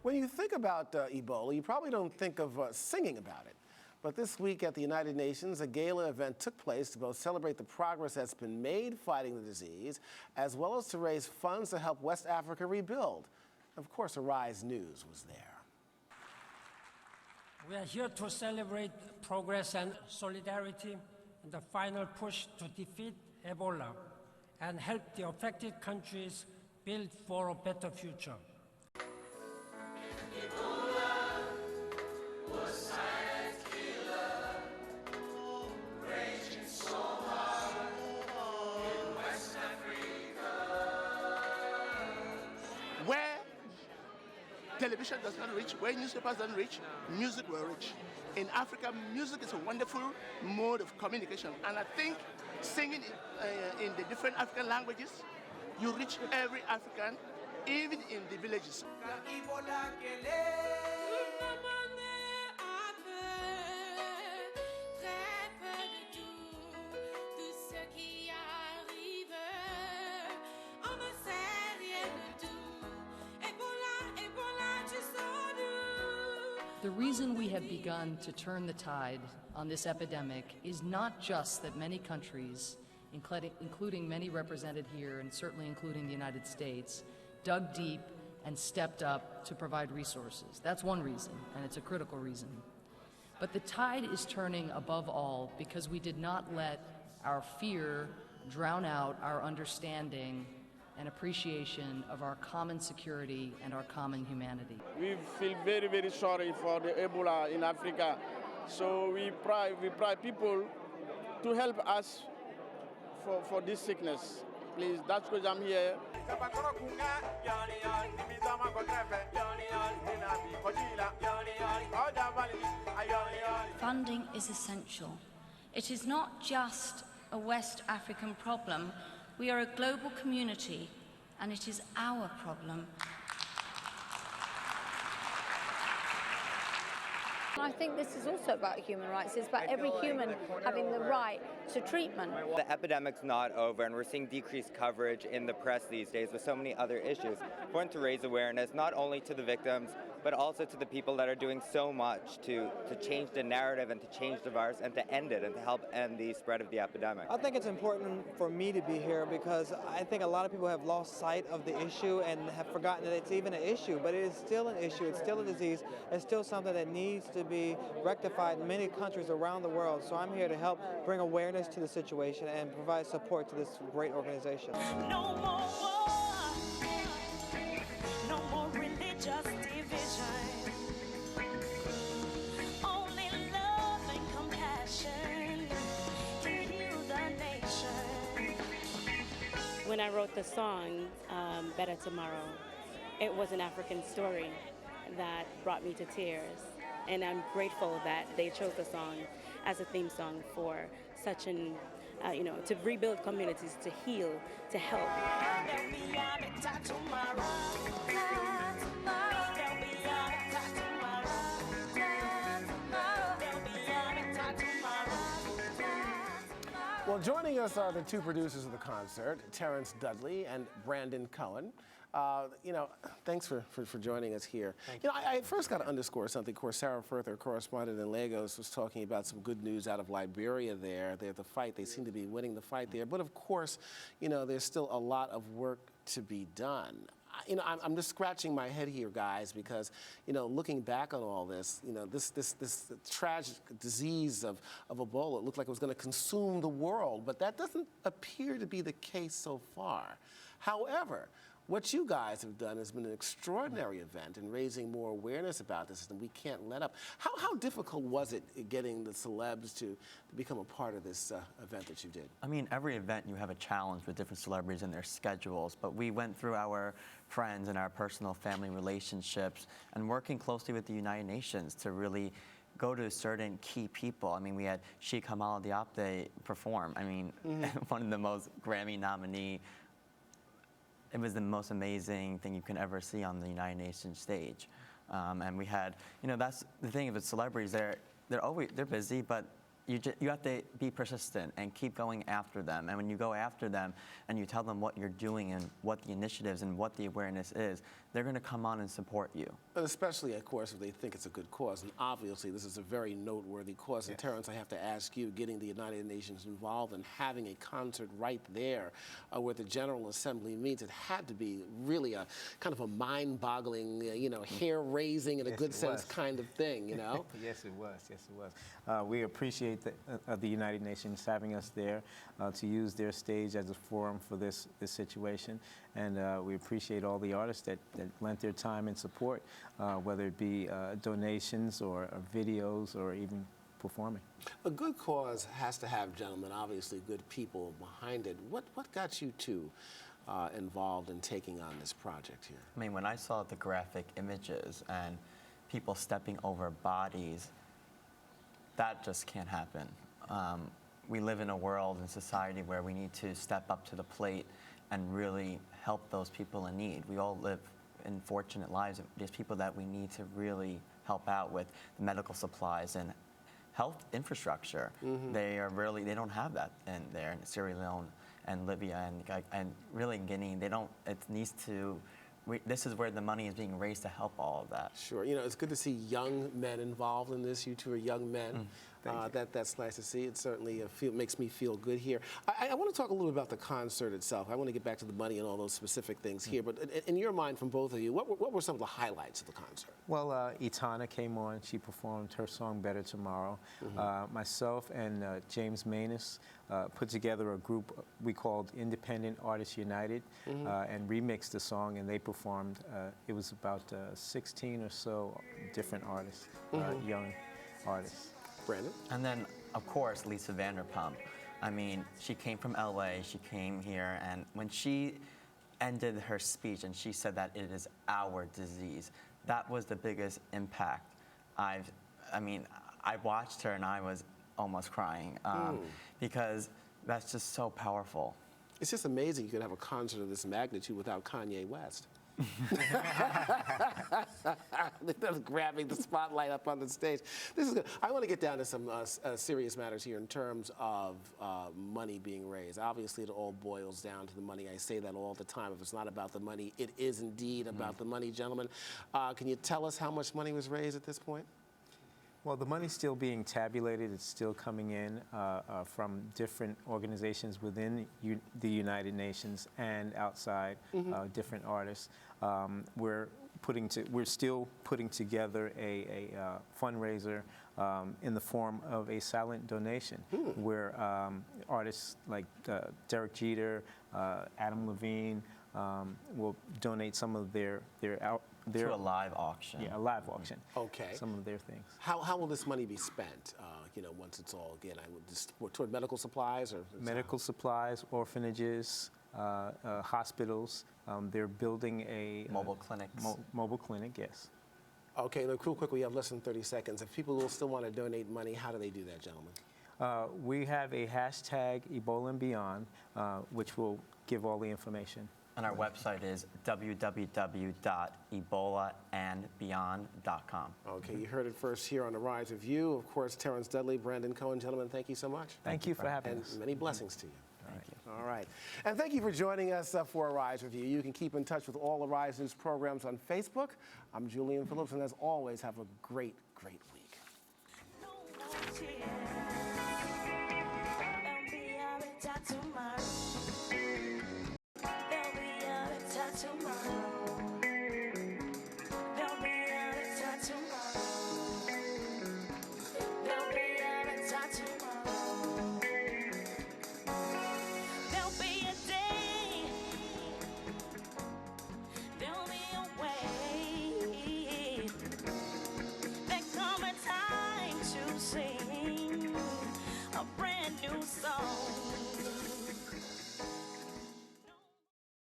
When you think about Ebola, you probably don't think of singing about it. But this week at the United Nations, a gala event took place to both celebrate the progress that's been made fighting the disease, as well as to raise funds to help West Africa rebuild. Of course, Arise News was there. We are here to celebrate progress and solidarity in the final push to defeat Ebola and help the affected countries build for a better future. Ebola was silent killer, raging so hard in West Africa. Where television does not reach, where newspapers don't reach, music will reach. In Africa, music is a wonderful mode of communication, and I think singing in the different African languages, you reach every African, even in the villages. The reason we have begun to turn the tide on this epidemic is not just that many countries, including many represented here and certainly including the United States, dug deep and stepped up to provide resources. That's one reason, and it's a critical reason. But the tide is turning above all because we did not let our fear drown out our understanding and appreciation of our common security and our common humanity. We feel very, very sorry for the Ebola in Africa. So we pray people to help us for this sickness. Please, that's because I'm here. Funding is essential. It is not just a West African problem. We are a global community, and it is our problem. I think this is also about human rights. It's about every human having the right to treatment. The epidemic's not over, and we're seeing decreased coverage in the press these days with so many other issues. We want to raise awareness not only to the victims, but also to the people that are doing so much to change the narrative and to change the virus and to end it and to help end the spread of the epidemic. I think it's important for me to be here because I think a lot of people have lost sight of the issue and have forgotten that it's even an issue, but it is still an issue. It's still a disease. It's still something that needs to be rectified in many countries around the world. So I'm here to help bring awareness to the situation and provide support to this great organization. No more war, no more religious division, only love and compassion can heal the nation. When I wrote the song, Better Tomorrow, it was an African story that brought me to tears. And I'm grateful that they chose the song as a theme song for such an, to rebuild communities, to heal, to help. Well, joining us are the two producers of the concert, Terence, Dudley, and Brandon Cohen. Thanks for joining us here. I first got to underscore something. Of course, Sarah Firth, our correspondent in Lagos, was talking about some good news out of Liberia there. The fight, they seem to be winning the fight there. But of course, there's still a lot of work to be done. I'm just scratching my head here, guys, because, looking back on all this, this tragic disease of Ebola, it looked like it was going to consume the world, but that doesn't appear to be the case so far. However, what you guys have done has been an extraordinary event in raising more awareness about this, and we can't let up. How difficult was it getting the celebs to become a part of this event that you did? I mean, every event you have a challenge with different celebrities and their schedules, but we went through our friends and our personal family relationships and working closely with the United Nations to really go to certain key people. I mean, we had Sheikh Hamad Diop perform. I mean, one of the most Grammy nominee. It was the most amazing thing you can ever see on the United Nations stage. And we had, that's the thing with celebrities, they're busy, but you have to be persistent and keep going after them. And when you go after them and you tell them what you're doing and what the initiatives and what the awareness is, they're going to come on and support you. And especially, of course, if they think it's a good cause. And obviously, this is a very noteworthy cause. And Terence, I have to ask you, getting the United Nations involved and having a concert right there where the General Assembly meets, it had to be really a kind of a mind-boggling, hair-raising in a good sense kind of thing, you know? Yes, it was. Yes, it was. We appreciate the United Nations having us there to use their stage as a forum for this situation. And we appreciate all the artists that lent their time and support, whether it be donations or videos or even performing. A good cause has to have, gentlemen, obviously good people behind it. What got you two involved in taking on this project here? I mean, when I saw the graphic images and people stepping over bodies, that just can't happen. We live in a world and society where we need to step up to the plate and really help those people in need. We all live in fortunate lives. There's people that we need to really help out with the medical supplies and health infrastructure. They don't have that in there in Sierra Leone and Libya and really in Guinea. This is where the money is being raised to help all of that. Sure. It's good to see young men involved in this. You two are young men. That's nice to see. It certainly makes me feel good here. I want to talk a little about the concert itself. I want to get back to the money and all those specific things here. But in your mind, from both of you, what were some of the highlights of the concert? Well, Itana came on. She performed her song Better Tomorrow. Myself and James Maynes put together a group we called Independent Artists United and remixed the song, and they performed. It was about 16 or so different artists, young artists. Brandon? And then, of course, Lisa Vanderpump. I mean, she came from LA, she came here, and when she ended her speech and she said that it is our disease, that was the biggest impact. I watched her and I was almost crying because that's just so powerful. It's just amazing you could have a concert of this magnitude without Kanye West. They're grabbing the spotlight up on the stage. This is good. I want to get down to some serious matters here in terms of money being raised. Obviously, it all boils down to the money. I say that all the time. If it's not about the money, it is indeed about the money, gentlemen. Can you tell us how much money was raised at this point? Well, the money's still being tabulated. It's still coming in from different organizations within the United Nations and outside, different artists. We're still putting together a fundraiser in the form of a silent donation, where artists like Derek Jeter, Adam Levine will donate some of their to a live auction. Yeah, a live auction. Okay. Some of their things. How will this money be spent? Once it's all toward medical supplies or medical supplies, orphanages, hospitals. They're building a mobile clinics. Mobile clinic, yes. Okay, look, real quick, we have less than 30 seconds. If people will still want to donate money, how do they do that, gentlemen? We have a hashtag Ebola and Beyond, which will give all the information. And our website is www.ebolaandbeyond.com. Okay, you heard it first here on The Rise of You. Of course, Terence, Dudley, Brandon, Cohen, gentlemen, thank you so much. Thank you for having us. And many blessings to you. Thank you. All right. And thank you for joining us for A Rise Review. You can keep in touch with all the Rise News programs on Facebook. I'm Julian Phillips, and as always, have a great, great week. No more tears.